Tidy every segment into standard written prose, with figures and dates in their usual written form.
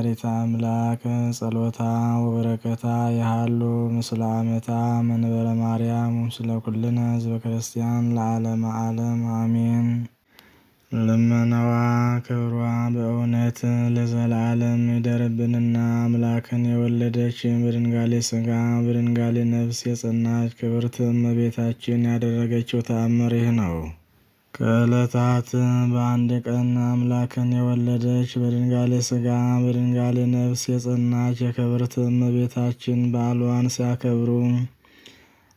ወላዲተ አምላክ ጸሎታ ወበረከታ ያሃሉ ምስለ አመታ መንበረ ማርያም ምስለ ኩልነ ህዝበ ክርስቲያን ለዓለመ ዓለም አሜን። ልመናዋ ክብሯ በእውነት ለዘላለም ይደርብንና አምላክን የወለደች በድንጋሌ ሥጋ በድንጋሌ ነፍስ የጸናች ክብርት እመቤታችን ያደረገችው ተአምር ይህ ነው። ከዕለታት በአንድ ቀን አምላክን የወለደች በድንጋሌ ሥጋ በድንጋሌ ነፍስ የጸናች የክብርት እመቤታችን በዓሏን ሲያከብሩ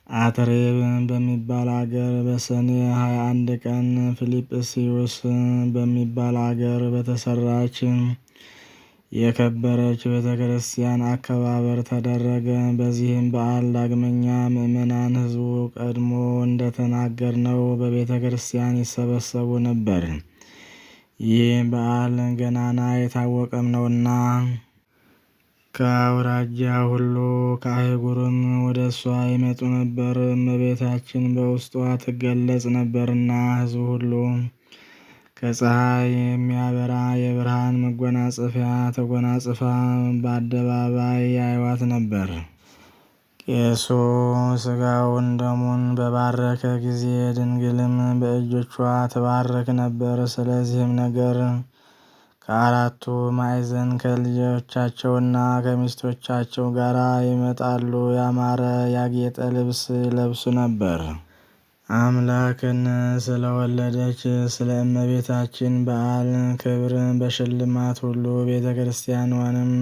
አትሬብ በሚባል አገር በሰኔ 21 ቀን ፊልጵስዩስ በሚባል አገር በተሰራች የከበረች ቤተ ክርስቲያን አከባበር ተደረገ። በዚህም በዓል ዳግመኛ ምዕመናን ሕዝቡ ቀድሞ እንደተናገርነው በቤተ ክርስቲያን ይሰበሰቡ ነበር። ይህ በዓል ገናና የታወቀም ነውና ከአውራጃ ሁሉ ከአህጉርም ወደ እሷ ይመጡ ነበር። እመቤታችን በውስጧ ትገለጽ ነበርና ሕዝቡ ሁሉ ከፀሐይ የሚያበራ የብርሃን መጎናጸፊያ ተጎናጽፋ በአደባባይ ያዩዋት ነበር። ቄሱ ሥጋውን ደሙን በባረከ ጊዜ ድንግልም በእጆቿ ትባርክ ነበር። ስለዚህም ነገር ከአራቱ ማዕዘን ከልጆቻቸውና ከሚስቶቻቸው ጋር ይመጣሉ። ያማረ ያጌጠ ልብስ ይለብሱ ነበር። አምላክን ስለወለደች ስለ እመቤታችን በዓል ክብር በሽልማት ሁሉ ቤተ ክርስቲያኗንም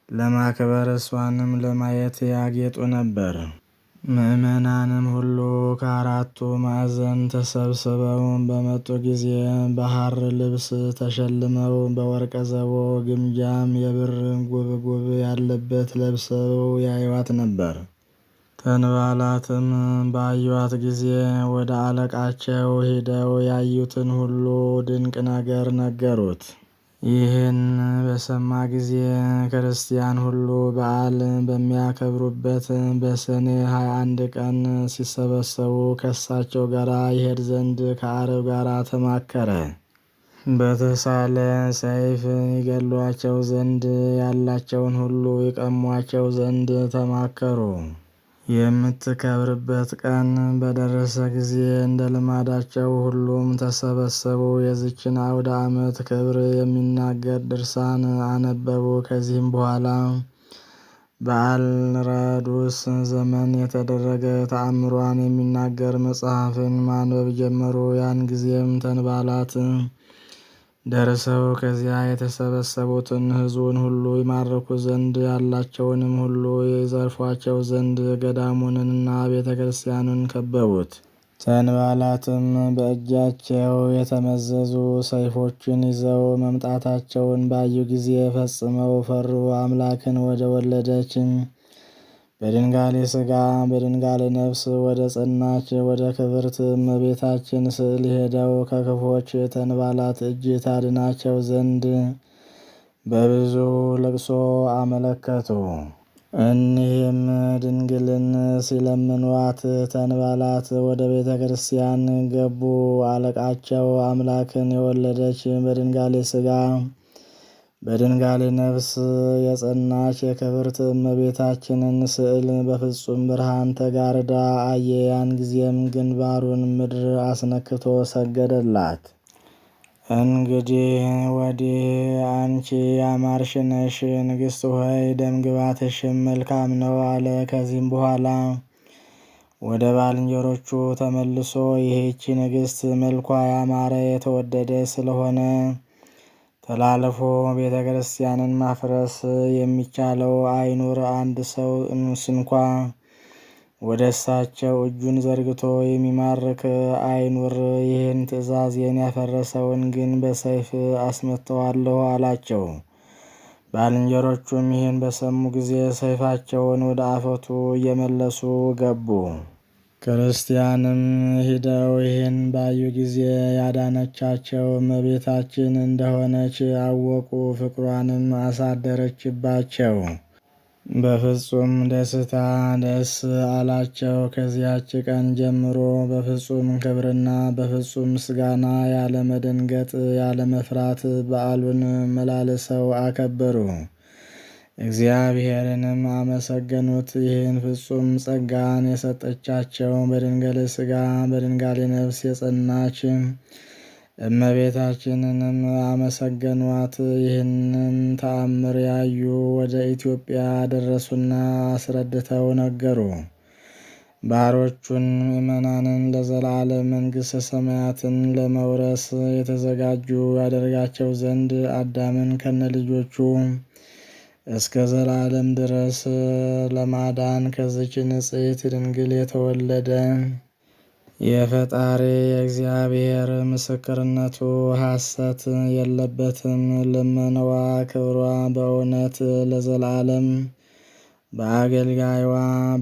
ለማክበር እሷንም ለማየት ያጌጡ ነበር። ምዕመናንም ሁሉ ከአራቱ ማዕዘን ተሰብስበው በመጡ ጊዜ በሐር ልብስ ተሸልመው በወርቀ ዘቦ ግምጃም የብር ጉብጉብ ያለበት ለብሰው ያዩዋት ነበር። ተንባላትም ባዩዋት ጊዜ ወደ አለቃቸው ሄደው ያዩትን ሁሉ ድንቅ ነገር ነገሩት። ይህን በሰማ ጊዜ ክርስቲያን ሁሉ በዓል በሚያከብሩበት በሰኔ 21 ቀን ሲሰበሰቡ ከእሳቸው ጋር ይሄድ ዘንድ ከአረብ ጋር ተማከረ። በተሳለ ሰይፍ ይገሏቸው ዘንድ ያላቸውን ሁሉ ይቀሟቸው ዘንድ ተማከሩ። የምትከብርበት ቀን በደረሰ ጊዜ እንደ ልማዳቸው ሁሉም ተሰበሰቡ። የዚችን አውደ ዓመት ክብር የሚናገር ድርሳን አነበቡ። ከዚህም በኋላ በአልራዶስ ዘመን የተደረገ ተአምሯን የሚናገር መጽሐፍን ማንበብ ጀመሩ። ያን ጊዜም ተንባላት ደርሰው ከዚያ የተሰበሰቡትን ሕዝቡን ሁሉ ይማርኩ ዘንድ ያላቸውንም ሁሉ ይዘርፏቸው ዘንድ ገዳሙንና ቤተ ክርስቲያኑን ከበቡት። ተንባላትም በእጃቸው የተመዘዙ ሰይፎችን ይዘው መምጣታቸውን ባዩ ጊዜ ፈጽመው ፈሩ። አምላክን ወደ ወለደች በድንጋሌ ሥጋ በድንጋሌ ነፍስ ወደ ጸናች ወደ ክብርት እመቤታችን ስዕል ሄደው ከክፎች ተንባላት እጅ ታድናቸው ዘንድ በብዙ ልቅሶ አመለከቱ። እኒህም ድንግልን ሲለምኗት ተንባላት ወደ ቤተ ክርስቲያን ገቡ። አለቃቸው አምላክን የወለደች በድንጋሌ ሥጋ በድንጋሌ ነፍስ የጸናች የክብርት እመቤታችንን ስዕል በፍጹም ብርሃን ተጋርዳ አየ። ያን ጊዜም ግንባሩን ምድር አስነክቶ ሰገደላት። እንግዲህ ወዲህ አንቺ ያማርሽ ነሽ ንግሥት ሆይ ደምግባትሽም መልካም ነው አለ። ከዚህም በኋላ ወደ ባልንጀሮቹ ተመልሶ ይህች ንግሥት መልኳ ያማረ የተወደደ ስለሆነ ተላልፎ ቤተ ክርስቲያንን ማፍረስ የሚቻለው አይኑር፣ አንድ ሰው ስንኳ ወደ እሳቸው እጁን ዘርግቶ የሚማርክ አይኑር። ይህን ትእዛዜን ያፈረሰውን ግን በሰይፍ አስመትተዋለሁ አላቸው። ባልንጀሮቹም ይህን በሰሙ ጊዜ ሰይፋቸውን ወደ አፈቱ እየመለሱ ገቡ። ክርስቲያንም ሂደው ይህን ባዩ ጊዜ ያዳነቻቸው እመቤታችን እንደሆነች አወቁ። ፍቅሯንም አሳደረችባቸው። በፍጹም ደስታ ደስ አላቸው። ከዚያች ቀን ጀምሮ በፍጹም ክብርና በፍጹም ምስጋና ያለ መደንገጥ ያለ መፍራት በዓሉን መላልሰው አከበሩ። እግዚአብሔርንም አመሰገኑት። ይህን ፍጹም ጸጋን የሰጠቻቸው በድንጋሌ ሥጋ በድንጋሌ ነፍስ የጸናች እመቤታችንንም አመሰገኗት። ይህንን ተአምር ያዩ ወደ ኢትዮጵያ ደረሱና አስረድተው ነገሩ። ባሮቹን ምእመናንን ለዘላለም መንግሥተ ሰማያትን ለመውረስ የተዘጋጁ ያደርጋቸው ዘንድ አዳምን ከነልጆቹ እስከ ዘላለም ድረስ ለማዳን ከዚች ንጽሕት ድንግል የተወለደ የፈጣሪ የእግዚአብሔር ምስክርነቱ ሐሰት የለበትም። ልመናዋ ክብሯ በእውነት ለዘላለም በአገልጋይዋ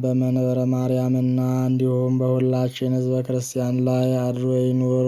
በመንበረ ማርያምና እንዲሁም በሁላችን ሕዝበ ክርስቲያን ላይ አድሮ ይኑር